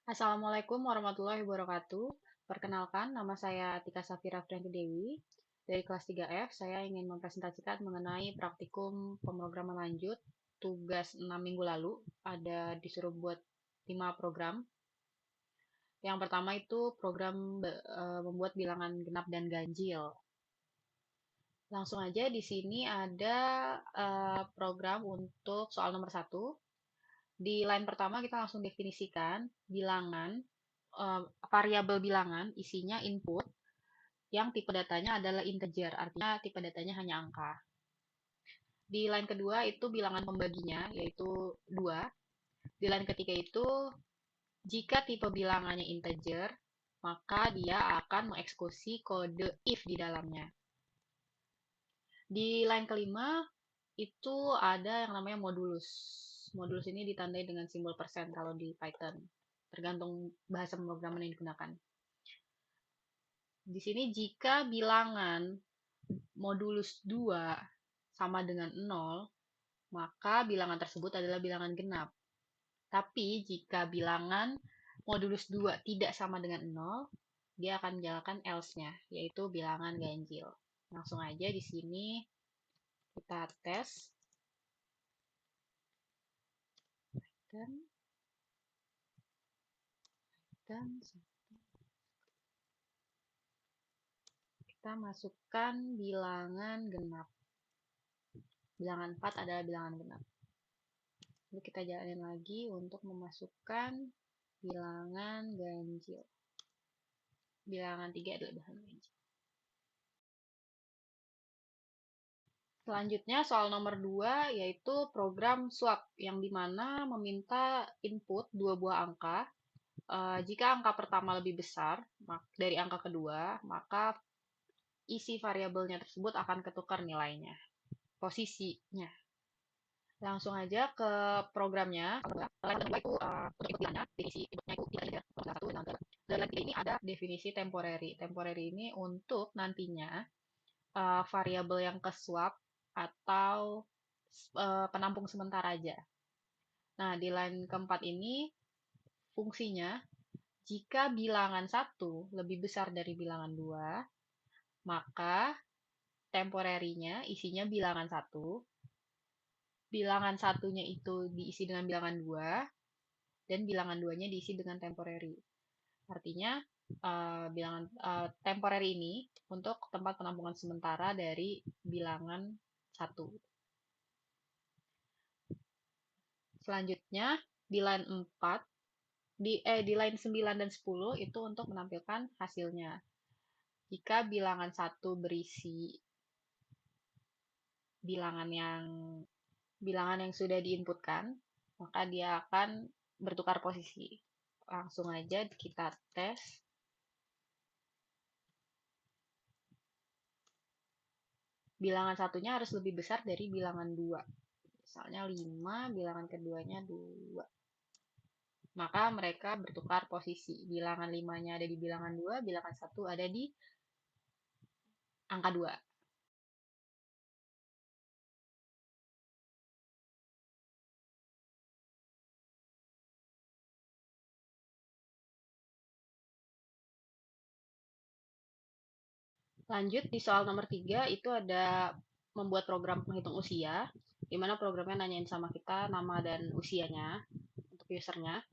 Assalamualaikum warahmatullahi wabarakatuh. Perkenalkan, nama saya Tika Safira Frianti Dewi. Dari kelas 3F, saya ingin mempresentasikan mengenai praktikum pemrograman lanjut tugas 6 minggu lalu. Ada disuruh buat 5 program. Yang pertama itu program membuat bilangan genap dan ganjil. Langsung aja di sini ada program untuk soal nomor 1. Di line pertama kita langsung definisikan bilangan, variabel bilangan isinya input yang tipe datanya adalah integer, artinya tipe datanya hanya angka. Di line kedua itu bilangan pembaginya, yaitu 2. Di line ketiga itu jika tipe bilangannya integer, maka dia akan mengeksekusi kode if di dalamnya. Di line kelima itu ada yang namanya modulus. Modulus ini ditandai dengan simbol persen kalau di Python, tergantung bahasa pemrograman yang digunakan. Di sini jika bilangan modulus 2 sama dengan 0, maka bilangan tersebut adalah bilangan genap. Tapi jika bilangan modulus 2 tidak sama dengan 0, dia akan menjalankan else-nya, yaitu bilangan ganjil. Langsung aja di sini kita tes. Dan kita masukkan bilangan genap. Bilangan 4 adalah bilangan genap. Lalu kita jalanin lagi untuk memasukkan bilangan ganjil. Bilangan 3 adalah bilangan ganjil. Selanjutnya soal nomor 2 yaitu program swap yang dimana meminta input 2 buah angka. Jika angka pertama lebih besar dari angka kedua, maka isi variabelnya tersebut akan ketukar nilainya, posisinya. Langsung aja ke programnya. Line kedua itu untuk input definisi inputnya itu tidak ada nomor 1 dan 2. Dan line ini ada definisi temporary. Temporary ini untuk nantinya variabel yang ke swap atau penampung sementara aja. Nah, di line keempat ini fungsinya jika bilangan 1 lebih besar dari bilangan 2, maka temporary-nya isinya bilangan 1. Bilangan satunya itu diisi dengan bilangan 2, dan bilangan 2-nya diisi dengan temporary. Artinya, bilangan temporary ini untuk tempat penampungan sementara dari bilangan 1. Selanjutnya, di line 4, di line 9 dan 10 itu untuk menampilkan hasilnya. Jika bilangan 1 berisi bilangan yang sudah diinputkan, maka dia akan bertukar posisi. Langsung aja kita tes. Bilangan satunya harus lebih besar dari bilangan 2. Misalnya 5, bilangan keduanya 2. Maka mereka bertukar posisi. Bilangan 5-nya ada di bilangan 2, bilangan 1 ada di angka 2. Lanjut di soal nomor 3 itu ada membuat program penghitung usia, di mana programnya nanyain sama kita nama dan usianya untuk usernya.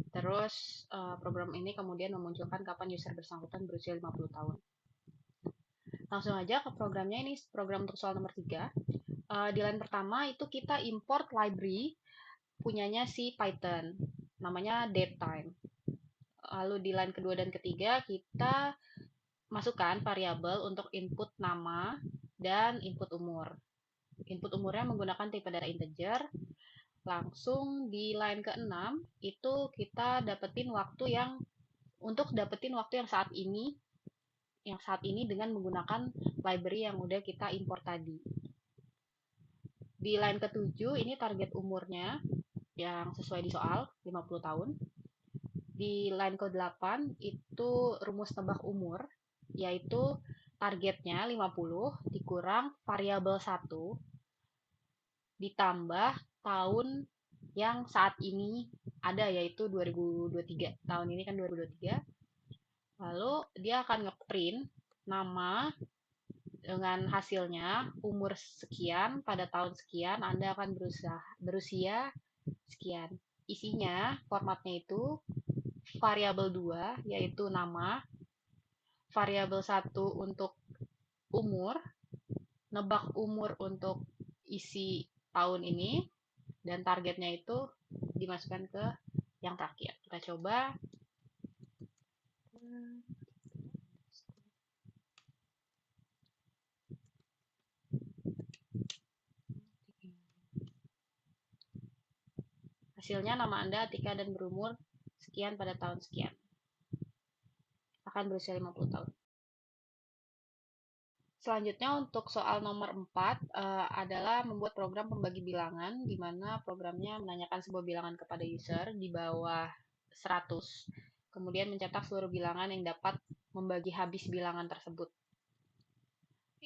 Terus program ini kemudian memunculkan kapan user bersangkutan berusia 50 tahun. Langsung aja ke programnya, ini program untuk soal nomor 3. Di line pertama itu kita import library punyanya si Python, namanya datetime. Lalu di line kedua dan ketiga kita masukkan variabel untuk input nama dan input umur. Input umurnya menggunakan tipe data integer. Langsung di line ke-6 itu kita dapetin waktu yang saat ini dengan menggunakan library yang udah kita import tadi. Di line ke-7 ini target umurnya yang sesuai di soal 50 tahun. Di line ke-8 itu rumus tebak umur, yaitu targetnya 50 dikurang variabel 1 ditambah tahun yang saat ini ada, yaitu 2023. Tahun ini kan 2023. Lalu dia akan ngeprint nama dengan hasilnya umur sekian pada tahun sekian Anda akan berusia sekian. Isinya formatnya itu variabel 2 yaitu nama, variabel 1 untuk umur, nebak umur untuk isi tahun ini, dan targetnya itu dimasukkan ke yang terakhir. Kita coba. Hasilnya nama Anda Atika dan berumur sekian pada tahun sekian. Akan berusia 50 tahun. Selanjutnya untuk soal nomor 4 adalah membuat program pembagi bilangan di mana programnya menanyakan sebuah bilangan kepada user di bawah 100. Kemudian mencetak seluruh bilangan yang dapat membagi habis bilangan tersebut.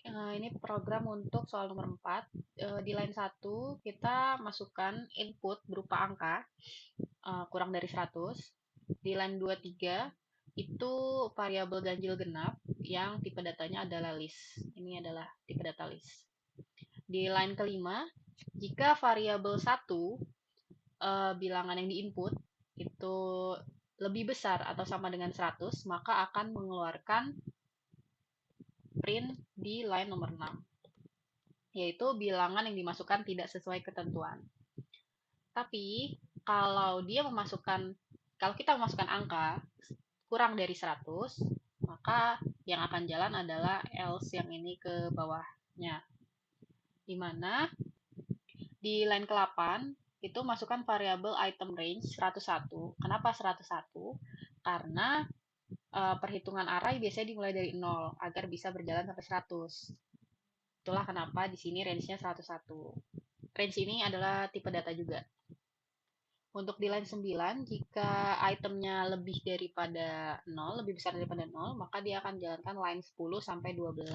Ini program untuk soal nomor 4. Di line 1 kita masukkan input berupa angka kurang dari 100. Di line 23 itu variabel ganjil genap yang tipe datanya adalah list. Ini adalah tipe data list. Di line kelima, jika variabel 1 bilangan yang diinput itu lebih besar atau sama dengan 100, maka akan mengeluarkan print di line nomor 6, yaitu bilangan yang dimasukkan tidak sesuai ketentuan. Tapi kalau kita memasukkan angka kurang dari 100, maka yang akan jalan adalah else yang ini ke bawahnya. Dimana di line ke-8 itu masukkan variabel item range 101. Kenapa 101? Karena perhitungan array biasanya dimulai dari 0 agar bisa berjalan sampai 100. Itulah kenapa di sini range-nya 101. Range ini adalah tipe data juga. Untuk di line 9, jika itemnya lebih daripada 0, lebih besar daripada 0, maka dia akan jalankan line 10 sampai 12.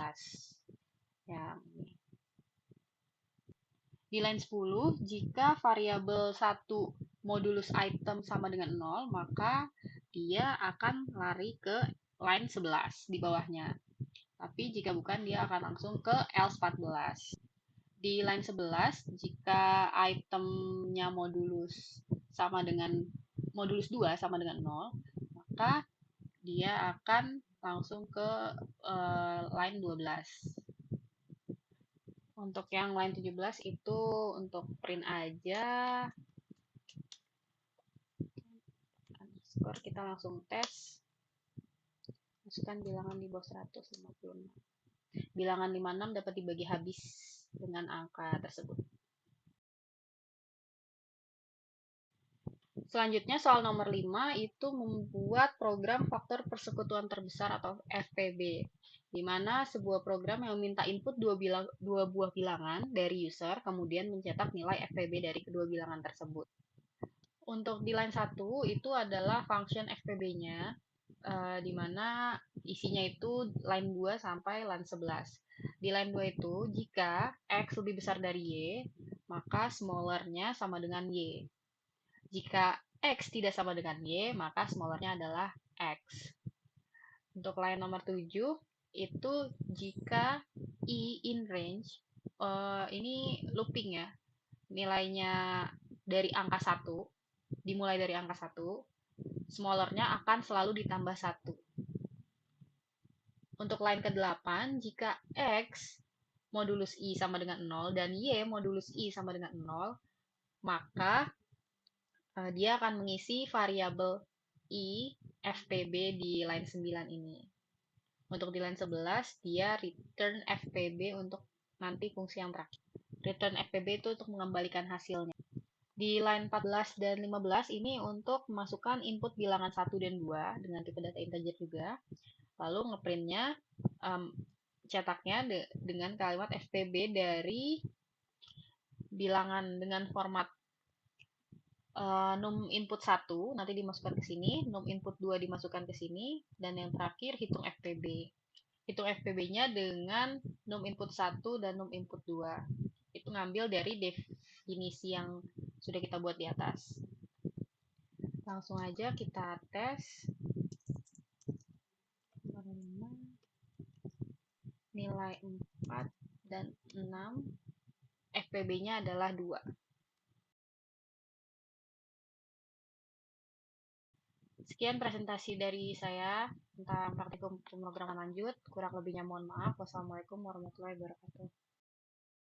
Ya, ini. Di line 10, jika variabel 1 modulus item sama dengan 0, maka dia akan lari ke line 11 di bawahnya. Tapi jika bukan, dia akan langsung ke else 14. Di line 11, jika itemnya modulus 2 sama dengan 0, maka dia akan langsung ke line 12. Untuk yang line 17 itu untuk print aja. Skor kita langsung tes. Masukkan bilangan di bawah 156. Bilangan 56 dapat dibagi habis dengan angka tersebut. Selanjutnya soal nomor 5 itu membuat program faktor persekutuan terbesar atau FPB, di mana sebuah program yang meminta input dua buah bilangan dari user, kemudian mencetak nilai FPB dari kedua bilangan tersebut. Untuk di line 1 itu adalah function FPB-nya, di mana isinya itu line 2 sampai line 11. Di line 2 itu, jika X lebih besar dari Y, maka smaller-nya sama dengan Y. Jika X tidak sama dengan Y, maka smaller-nya adalah X. Untuk line nomor 7, itu jika I in range, ini looping ya, nilainya dari angka 1, dimulai dari angka 1, smaller-nya akan selalu ditambah 1. Untuk line ke-8, jika X modulus I sama dengan 0 dan Y modulus I sama dengan 0, maka dia akan mengisi variabel I FPB di line 9 ini. Untuk di line 11, dia return FPB untuk nanti fungsi yang terakhir. Return FPB itu untuk mengembalikan hasilnya. Di line 14 dan 15 ini untuk memasukkan input bilangan 1 dan 2 dengan tipe data integer juga. Lalu ngeprintnya, cetaknya dengan kalimat FPB dari bilangan dengan format num input 1 nanti dimasukkan ke sini, num input 2 dimasukkan ke sini, dan yang terakhir hitung FPB. Hitung FPB-nya dengan num input 1 dan num input 2. Itu ngambil dari definisi yang sudah kita buat di atas. Langsung aja kita tes. Nilai 4 dan 6, FPB-nya adalah 2. Sekian presentasi dari saya tentang praktikum pemrograman lanjut. Kurang lebihnya mohon maaf. Wassalamualaikum warahmatullahi wabarakatuh.